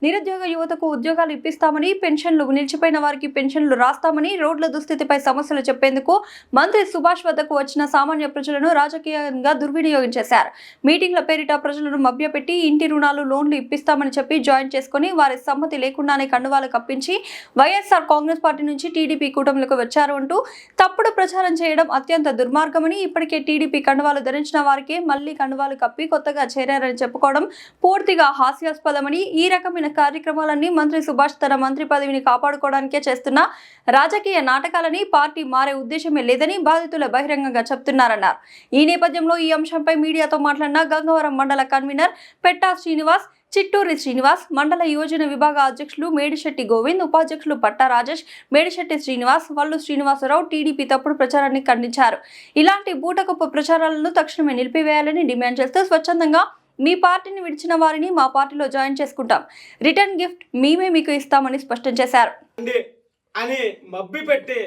నిరుద్యోగ యువతకు ఉద్యోగాలు ఇప్పిస్తామని, పెన్షన్లు నిలిచిపోయిన వారికి పెన్షన్లు రాస్తామని, రోడ్ల దుస్థితిపై సమస్యలు చెప్పేందుకు మంత్రి సుభాష్ వద్దకు వచ్చిన సామాన్య ప్రజలను రాజకీయంగా దుర్వినియోగం చేశారు. మీటింగ్ల పేరిట ప్రజలను మభ్యపెట్టి ఇంటి రుణాలు, లోన్లు ఇప్పిస్తామని చెప్పి జాయిన్ చేసుకుని వారి సమ్మతి లేకుండానే కండువాలు కప్పించి వైఎస్ఆర్ కాంగ్రెస్ పార్టీ నుంచి టీడీపీ కూటమిలకు వచ్చారు అంటూ తప్పుడు ప్రచారం చేయడం అత్యంత దుర్మార్గమని, ఇప్పటికే టీడీపీ కండువాలు ధరించిన వారికే మళ్లీ కండువాలు కప్పి కొత్తగా చేరారని చెప్పుకోవడం పూర్తిగా హాస్యాస్పదమని, ఈ రకమైన కార్యక్రమాలన్నీ మంత్రి సుభాష్ తన మంత్రి పదవిని కాపాడుకోవడానికే చేస్తున్న రాజకీయ నాటకాలని, పార్టీ మారే ఉద్దేశమే లేదని బాధితులు బహిరంగంగా చెప్తున్నారన్నారు. ఈ నేపథ్యంలో ఈ అంశంపై మీడియాతో మాట్లాడిన గంగవరం మండల కన్వీనర్ పెట్టా శ్రీనివాస్, చిట్టూరి శ్రీనివాస్, మండల యోజన విభాగ అధ్యక్షులు మేడిశెట్టి గోవింద్, ఉపాధ్యక్షులు పట్టా రాజేష్, మేడిశెట్టి శ్రీనివాస్, వల్లు శ్రీనివాసరావు టీడీపీ తప్పుడు ప్రచారాన్ని ఖండించారు. ఇలాంటి బూటకపు ప్రచారాలను తక్షణమే నిలిపివేయాలని డిమాండ్ చేస్తూ స్వచ్ఛందంగా మీ పార్టీని విడిచిన వారిని మా పార్టీలో జాయిన్ చేసుకుంటాం, రిటర్న్ గిఫ్ట్ మేమే మీకు ఇస్తామని స్పష్టం చేశారు. అని మబ్బి పెట్టి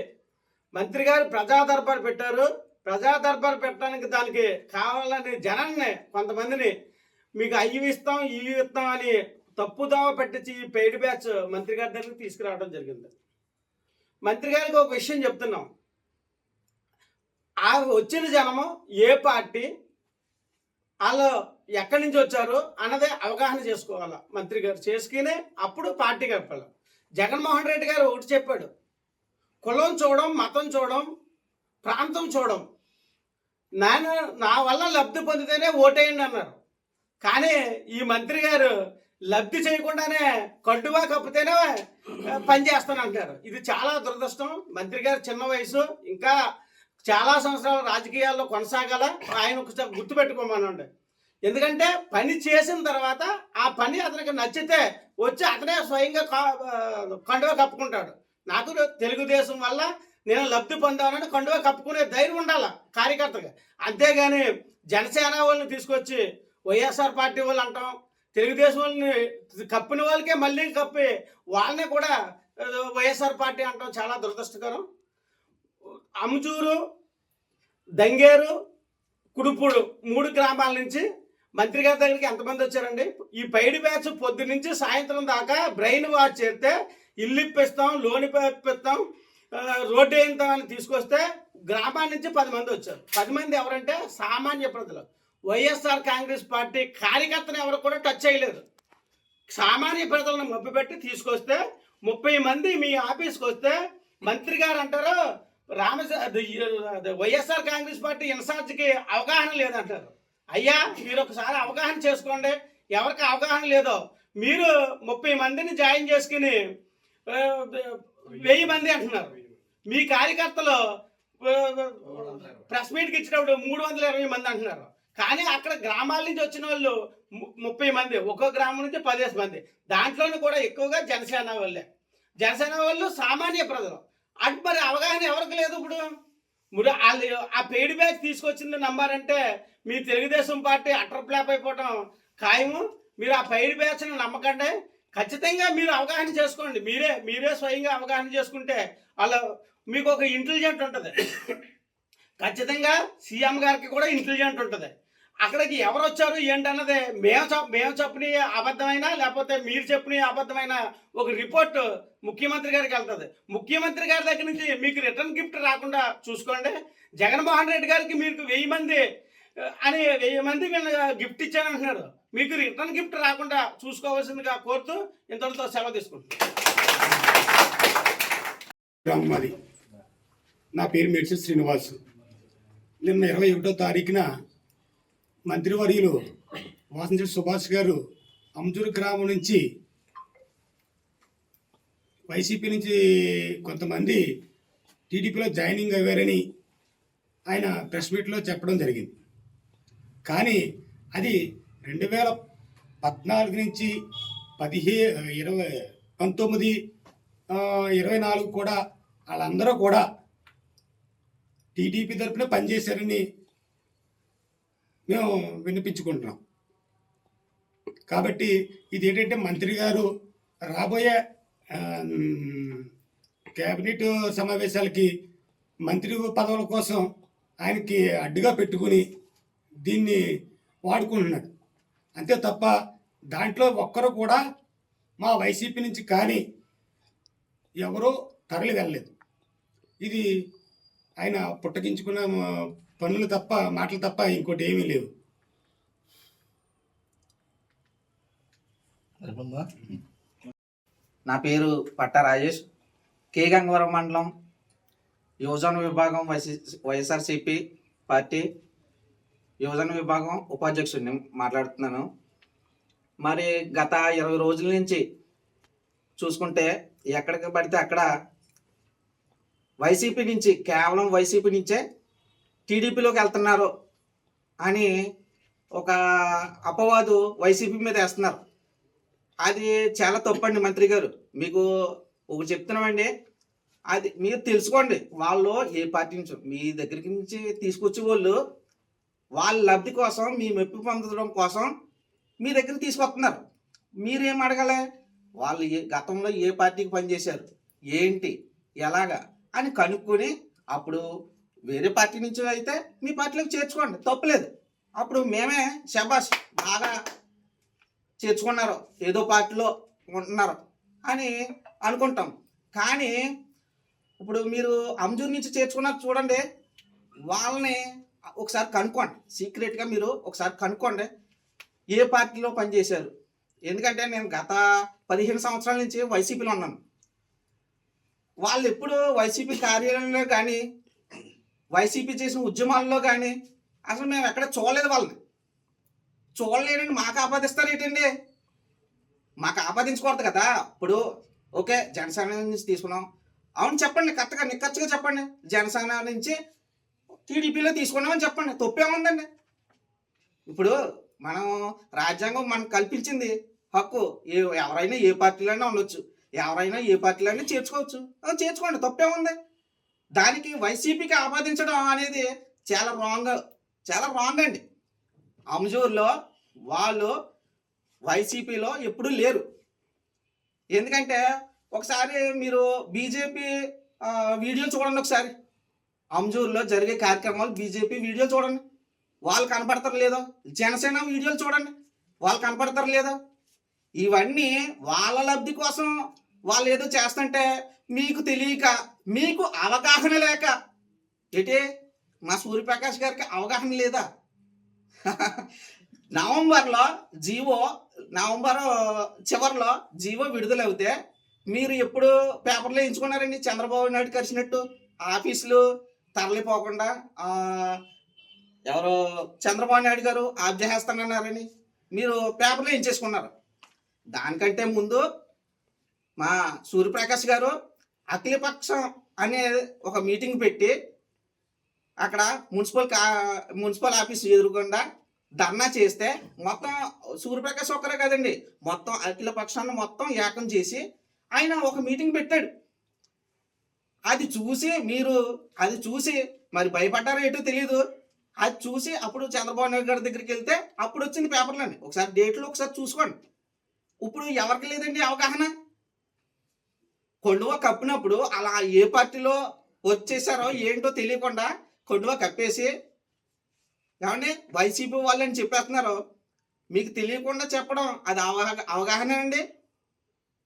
మంత్రి గారు ప్రజా దర్బార్ పెట్టారు. ప్రజా దర్బార్ పెట్టడానికి దానికి కావాలని జనాన్ని కొంతమందిని మీకు అయ్యి ఇస్తాం ఇవి ఇస్తాం అని తప్పుదోవ పెట్టించి ఈ పెయిడ్ బ్యాచ్ మంత్రి గారి దగ్గరికి తీసుకురావడం జరిగింది. మంత్రి గారికి ఒక విషయం చెప్తున్నాం, ఆ వచ్చిన జనము ఏ పార్టీ, వాళ్ళు ఎక్కడి నుంచి వచ్చారు అన్నదే అవగాహన చేసుకోవాలి. మంత్రి గారు చేసుకుని అప్పుడు పార్టీ కప్పాలి. జగన్మోహన్ రెడ్డి గారు ఒకటి చెప్పాడు, కులం చూడడం, మతం చూడడం, ప్రాంతం చూడడం, నా వల్ల లబ్ధి పొందితేనే ఓటేయండి అన్నారు. కానీ ఈ మంత్రి గారు లబ్ధి చేయకుండానే కడ్డువా కప్పితేనే పనిచేస్తానంటారు. ఇది చాలా దురదృష్టం. మంత్రి గారు చిన్న వయసు, ఇంకా చాలా సంవత్సరాల రాజకీయాల్లో కొనసాగాల. ఆయన ఒకసారి గుర్తుపెట్టుకోమనండి. ఎందుకంటే పని చేసిన తర్వాత ఆ పని అతనికి నచ్చితే వచ్చి అతనే స్వయంగా కండువా కప్పుకుంటాడు. నాకు తెలుగుదేశం వల్ల నేను లబ్ధి పొందానని కండువా కప్పుకునే ధైర్యం ఉండాలి కార్యకర్తగా. అంతేగాని జనసేన వాళ్ళని తీసుకొచ్చి వైఎస్ఆర్ పార్టీ వాళ్ళు అంటాం, తెలుగుదేశం వాళ్ళని కప్పిన వాళ్ళకే మళ్ళీ కప్పి వాళ్ళని కూడా వైఎస్ఆర్ పార్టీ అంటాం చాలా దురదృష్టకరం. అమ్జూరు, దంగేరు, కుడుపుడు 3 గ్రామాల నుంచి మంత్రి గారి దగ్గరికి ఎంతమంది వచ్చారండి? ఈ పైడి బ్యాచ్ పొద్దు నుంచి సాయంత్రం దాకా బ్రెయిన్ వాష్ చేస్తే ఇల్లు ఇప్పిస్తాం, లోన్ ఇప్పిస్తాం, రోడ్డు వేయిస్తామని తీసుకొస్తే గ్రామాల నుంచి 10 మంది వచ్చారు. 10 మంది ఎవరంటే సామాన్య ప్రజలు. వైఎస్ఆర్ కాంగ్రెస్ పార్టీ కార్యకర్తను ఎవరు కూడా టచ్ చేయలేదు. సామాన్య ప్రజలను మభ్యపెట్టి తీసుకొస్తే 30 మంది మీ ఆఫీస్కి వస్తే మంత్రి గారు అంటారు వైఎస్ఆర్ కాంగ్రెస్ పార్టీ ఇన్ఛార్జ్కి అవగాహన లేదంటారు. అయ్యా, మీరు ఒకసారి అవగాహన చేసుకోండి. ఎవరికి అవగాహన లేదో మీరు 30 మందిని జాయిన్ చేసుకుని 1000 మంది అంటున్నారు. మీ కార్యకర్తలు ప్రెస్ మీట్కి ఇచ్చినప్పుడు 320 మంది అంటున్నారు. కానీ అక్కడ గ్రామాల నుంచి వచ్చిన వాళ్ళు 30 మంది, ఒక్కో గ్రామం నుంచి 15 మంది. దాంట్లోనూ కూడా ఎక్కువగా జనసేన వాళ్ళే. జనసేన వాళ్ళు సామాన్య ప్రజలు. అటు మరి అవగాహన ఎవరికి లేదు. ఇప్పుడు వాళ్ళు ఆ పెయిడ్ బ్యాచ్ తీసుకొచ్చింది నమ్మారంటే మీ తెలుగుదేశం పార్టీ అటర్ ఫ్లాప్ అయిపోవటం ఖాయము. మీరు ఆ పెయిడ్ బ్యాచ్ని నమ్మకండి. ఖచ్చితంగా మీరు అవగాహన చేసుకోండి. మీరే స్వయంగా అవగాహన చేసుకుంటే వాళ్ళ మీకు ఒక ఇంటెలిజెంట్ ఉంటుంది. ఖచ్చితంగా సీఎం గారికి కూడా ఇంటెలిజెంట్ ఉంటుంది. అక్కడికి ఎవరు వచ్చారు ఏంటన్నది మేము చెప్పిన అబద్ధమైనా లేకపోతే మీరు చెప్పిన అబద్ధమైన ఒక రిపోర్ట్ ముఖ్యమంత్రి గారికి వెళ్తుంది. ముఖ్యమంత్రి గారి దగ్గర నుంచి మీకు రిటర్న్ గిఫ్ట్ రాకుండా చూసుకోండి. జగన్మోహన్ రెడ్డి గారికి మీకు 1000 మంది అని 1000 మంది గిఫ్ట్ ఇచ్చానంటున్నారు. మీకు రిటర్న్ గిఫ్ట్ రాకుండా చూసుకోవాల్సిందిగా కోరుతూ ఇంతటితో సెలవు తీసుకుంటున్నాను. నా పేరు మేడిశెట్టి శ్రీనివాస్. నిన్న 21వ తారీఖున మంత్రివర్యులు వాసంశెట్టి సుభాష్ గారు అమ్జూరు గ్రామం నుంచి వైసీపీ నుంచి కొంతమంది టీడీపీలో జాయినింగ్ అయ్యారని ఆయన ప్రెస్ మీట్లో చెప్పడం జరిగింది. కానీ అది 2014 నుంచి 19, 24 కూడా వాళ్ళందరూ కూడా టీడీపీ తరఫున పనిచేశారని మేము వినిపించుకుంటున్నాం. కాబట్టి ఇది ఏంటంటే మంత్రి గారు రాబోయే కేబినెట్ సమావేశాలకి మంత్రి పదవుల కోసం ఆయనకి అడ్డుగా పెట్టుకుని దీన్ని వాడుకుంటున్నాడు. అంతే తప్ప దాంట్లో ఒక్కరు కూడా మా వైసీపీ నుంచి కానీ ఎవరో తరలి వెళ్ళలేదు. ఇది ఆయన పుట్టగించుకున్న పనులు తప్ప, మాటలు తప్ప ఇంకోటి ఏమీ లేవు. నా పేరు పట్టా రాజేష్, కే గంగవరం మండలం యువజన విభాగం వైఎస్ఆర్సిపి పార్టీ యువజన విభాగం ఉపాధ్యక్షుడిని మాట్లాడుతున్నాను. మరి గత 20 రోజుల నుంచి చూసుకుంటే ఎక్కడికి పడితే అక్కడ వైసీపీ నుంచి, కేవలం వైసీపీ నుంచే టీడీపీలోకి వెళ్తున్నారు అని ఒక అపవాదు వైసీపీ మీద వేస్తున్నారు. అది చాలా తప్పండి మంత్రి గారు. మీకు ఒకటి చెప్తున్నామండి, అది మీరు తెలుసుకోండి. వాళ్ళు ఏ పార్టీ నుంచి మీ దగ్గరికి నుంచి తీసుకొచ్చే వాళ్ళు వాళ్ళ లబ్ధి కోసం, మీ మెప్పు పొందడం కోసం మీ దగ్గర తీసుకొస్తున్నారు. మీరేం అడగాలి? వాళ్ళు గతంలో ఏ పార్టీకి పనిచేశారు, ఏంటి, ఎలాగా అని కనుక్కొని అప్పుడు వేరే పార్టీ నుంచి అయితే మీ పార్టీలోకి చేర్చుకోండి, తప్పులేదు. అప్పుడు మేమే శబాష్ బాగా చేర్చుకున్నారు, ఏదో పార్టీలో ఉంటున్నారు అని అనుకుంటాం. కానీ ఇప్పుడు మీరు అంజూరు నుంచి చేర్చుకున్నారు చూడండి, వాళ్ళని ఒకసారి కనుక్కోండి, సీక్రెట్గా మీరు ఒకసారి కనుక్కోండి ఏ పార్టీలో పనిచేశారు. ఎందుకంటే నేను గత 15 సంవత్సరాల నుంచి వైసీపీలో ఉన్నాను. వాళ్ళు ఎప్పుడు వైసీపీ కార్యాలయంలో కానీ, వైసీపీ చేసిన ఉద్యమాల్లో కానీ అసలు మేము ఎక్కడ చూడలేదు. వాళ్ళని చూడలేదండి. మాకు ఆపాదిస్తారు ఏంటండి? మాకు ఆపాదించకూడదు కదా. ఇప్పుడు ఓకే, జనసేన నుంచి తీసుకున్నాం, అవును చెప్పండి, కరెక్ట్గా నిక్కచ్చిగా చెప్పండి. జనసేన నుంచి టీడీపీలో తీసుకున్నామని చెప్పండి, తప్పేముందండి? ఇప్పుడు మనం రాజ్యాంగం మనకు కల్పించింది హక్కు, ఎవరైనా ఏ పార్టీలోనే ఉండొచ్చు, ఎవరైనా ఏ పార్టీలోనే చేర్చుకోవచ్చు, చేర్చుకోండి, తప్పేముంది? దానికి వైసీపీకి ఆపాదించడం అనేది చాలా రాంగ్ అండి. అంజూరులో వాళ్ళు వైసీపీలో ఎప్పుడూ లేరు. ఎందుకంటే ఒకసారి మీరు బీజేపీ వీడియోలు చూడండి, ఒకసారి అంజూరులో జరిగే కార్యక్రమాలు బీజేపీ వీడియోలు చూడండి, వాళ్ళు కనపడతారు లేదో. జనసేన వీడియోలు చూడండి, వాళ్ళు కనపడతారు లేదో. ఇవన్నీ వాళ్ళ లబ్ధి కోసం వాళ్ళు ఏదో చేస్తుంటే మీకు తెలియక, మీకు అవగాహన లేక, ఏంటి మా సూర్యప్రకాష్ గారికి అవగాహన లేదా? నవంబర్ చివరిలో జీవో విడుదలవుతే మీరు ఎప్పుడు పేపర్లో ఎంచుకున్నారండి? చంద్రబాబు నాయుడు కలిసినట్టు ఆఫీసులు తరలిపోకుండా ఎవరో చంద్రబాబు నాయుడు గారు ఆబ్జేస్తానన్నారని మీరు పేపర్లో ఎంచేసుకున్నారు. దానికంటే ముందు మా సూర్యప్రకాష్ గారు అఖిలపక్షం అనే ఒక మీటింగ్ పెట్టి అక్కడ మున్సిపల్ ఆఫీస్ ఎదురుకుండా ధర్నా చేస్తే మొత్తం సూర్యప్రకాష్ ఒక్కరే కదండి, మొత్తం అఖిల పక్షాన్ని మొత్తం ఏకం చేసి ఆయన ఒక మీటింగ్ పెట్టాడు. అది చూసి మరి భయపడ్డారో ఏంటో తెలియదు. అది చూసి అప్పుడు చంద్రబాబు నాయుడు గారి దగ్గరికి వెళ్తే అప్పుడు వచ్చింది పేపర్లోని. ఒకసారి డేట్లు ఒకసారి చూసుకోండి. ఇప్పుడు ఎవరికి లేదండి అవగాహన. కొండువ కప్పినప్పుడు అలా ఏ పార్టీలో వచ్చేసారో ఏంటో తెలియకుండా కొండువ కప్పేసి ఏమండి వైసీపీ వాళ్ళని చెప్పేస్తున్నారు. మీకు తెలియకుండా చెప్పడం అది అవగాహన అండి.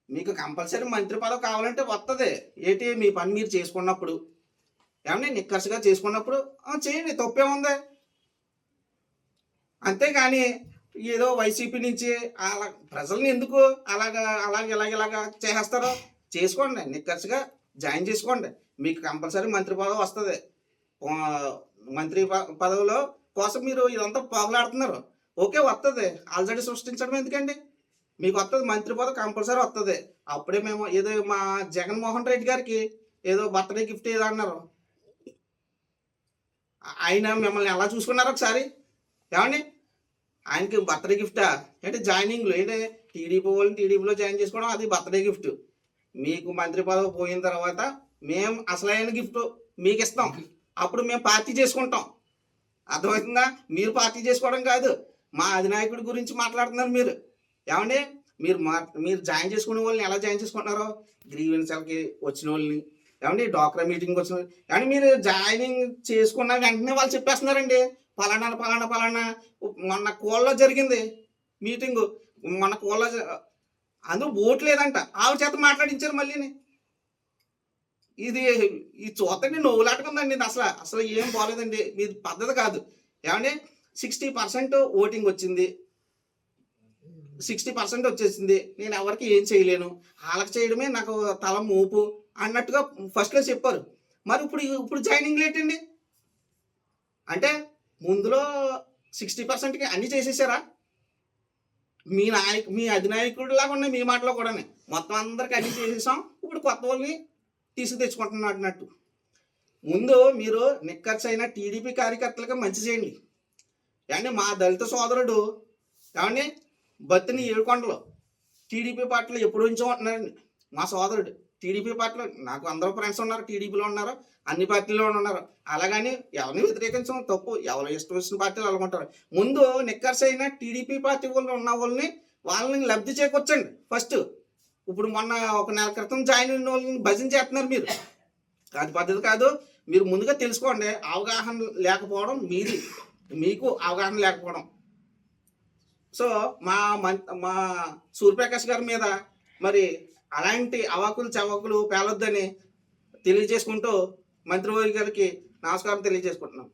మీకు కంపల్సరీ మంత్రి పదవి కావాలంటే వస్తుంది. ఏంటి మీ పని మీరు చేసుకున్నప్పుడు, ఏమండి నిక్కర్సుగా చేసుకున్నప్పుడు చేయండి, తప్పేముంది? అంతేగాని ఏదో వైసీపీ నుంచి అలా ప్రజల్ని ఎందుకు ఇలాగ చేసేస్తారో చేసుకోండి, నిక్కర్సుగా జాయిన్ చేసుకోండి. మీకు కంపల్సరీ మంత్రి పదవి వస్తుంది. మంత్రి పదవిలో కోసం మీరు ఇదంతా పాకులాడుతున్నారు. ఓకే, వస్తుంది. ఆల్రెడీ సృష్టించడం ఎందుకండి? మీకు వస్తుంది, మంత్రి పదవి కంపల్సరీ వస్తుంది. అప్పుడే మేము ఏదో మా జగన్మోహన్ రెడ్డి గారికి ఏదో బర్త్డే గిఫ్ట్ ఏదో అన్నారు. ఆయన మిమ్మల్ని ఎలా చూసుకున్నారు ఒకసారి? ఏమండి ఆయనకి బర్త్డే గిఫ్టా ఏంటి? జాయినింగ్లో ఏంటి టీడీపీ వాళ్ళని టీడీపీలో జాయిన్ చేసుకోవడం అది బర్త్డే గిఫ్ట్. మీకు మంత్రి పదవి పోయిన తర్వాత మేము అసలైన గిఫ్ట్ మీకు ఇస్తాం. అప్పుడు మేము పార్టీ చేసుకుంటాం. అర్థమవుతుందా? మీరు పార్టీ చేసుకోవడం కాదు, మా అధినాయకుడి గురించి మాట్లాడుతున్నారు మీరు. ఏమండి మీరు జాయిన్ చేసుకునే వాళ్ళని ఎలా జాయిన్ చేసుకుంటున్నారో, గ్రీవెన్స్లకి వచ్చిన వాళ్ళని, ఏమండి డాక్రా మీటింగ్కి వచ్చిన వాళ్ళు, ఏమండి మీరు జాయినింగ్ చేసుకున్న వెంటనే వాళ్ళు చెప్పేస్తున్నారండి పలానా మొన్న కోల్లో జరిగింది మీటింగు. మొన్న కోల్లో అందులో ఓటు లేదంట, ఆవిడ చేత మాట్లాడించారు మళ్ళీని. ఈ చూతండి నవ్వులాటకుందండి. ఇది అసలు ఏం బాగోలేదండి, మీది పద్ధతి కాదు. ఏమంటే 60% ఓటింగ్ వచ్చింది, 60% వచ్చేసింది, నేను ఎవరికి ఏం చేయలేను, వాళ్ళకి చేయడమే నాకు తల మోపు అన్నట్టుగా ఫస్ట్లో చెప్పారు. మరి ఇప్పుడు జాయినింగ్ లేట్ అండి. అంటే ముందులో 60%కి అన్నీ చేసేసారా? మీ అధినాయకుడు లాగా ఉన్నాయి మీ మాటలో కూడా. మొత్తం అందరికి అన్నీ చేసేసాం, ఇప్పుడు కొత్త వాళ్ళని తెచ్చుకుంటున్నాడు అన్నట్టు. ముందు మీరు నిక్కర్సైన టీడీపీ కార్యకర్తలుగా మంచి చేయండి. ఏమంటే మా దళిత సోదరుడు ఏమండి బత్తిని ఏడుకొండలో టీడీపీ పార్టీలో ఎప్పుడు నుంచో ఉంటున్నారండి. మా సోదరుడు టీడీపీ పార్టీలో, నాకు అందరూ ఫ్రెండ్స్ ఉన్నారు, టీడీపీలో ఉన్నారు, అన్ని పార్టీలో ఉన్నారు. అలాగని ఎవరిని వ్యతిరేకించడం తప్పు, ఎవరు ఇష్టం వచ్చిన పార్టీలు అలాగుంటారు. ముందు నిక్కర్సైన టీడీపీ పార్టీ వాళ్ళు ఉన్న వాళ్ళని లబ్ధి చేకూర్చండి ఫస్ట్. ఇప్పుడు మొన్న ఒక నెల క్రితం జాయిన్ అయిన వాళ్ళని భజన చేస్తున్నారు మీరు, అది పద్ధతి కాదు. మీరు ముందుగా తెలుసుకోండి. అవగాహన లేకపోవడం మీది, మీకు అవగాహన లేకపోవడం. సో మా సూర్యప్రకాష్ గారి మీద మరి అలాంటి అవాకులు చవాకులు పేలొద్దని తెలియజేసుకుంటూ మంత్రివర్గ గారికి నమస్కారం తెలియజేసుకుంటున్నాం.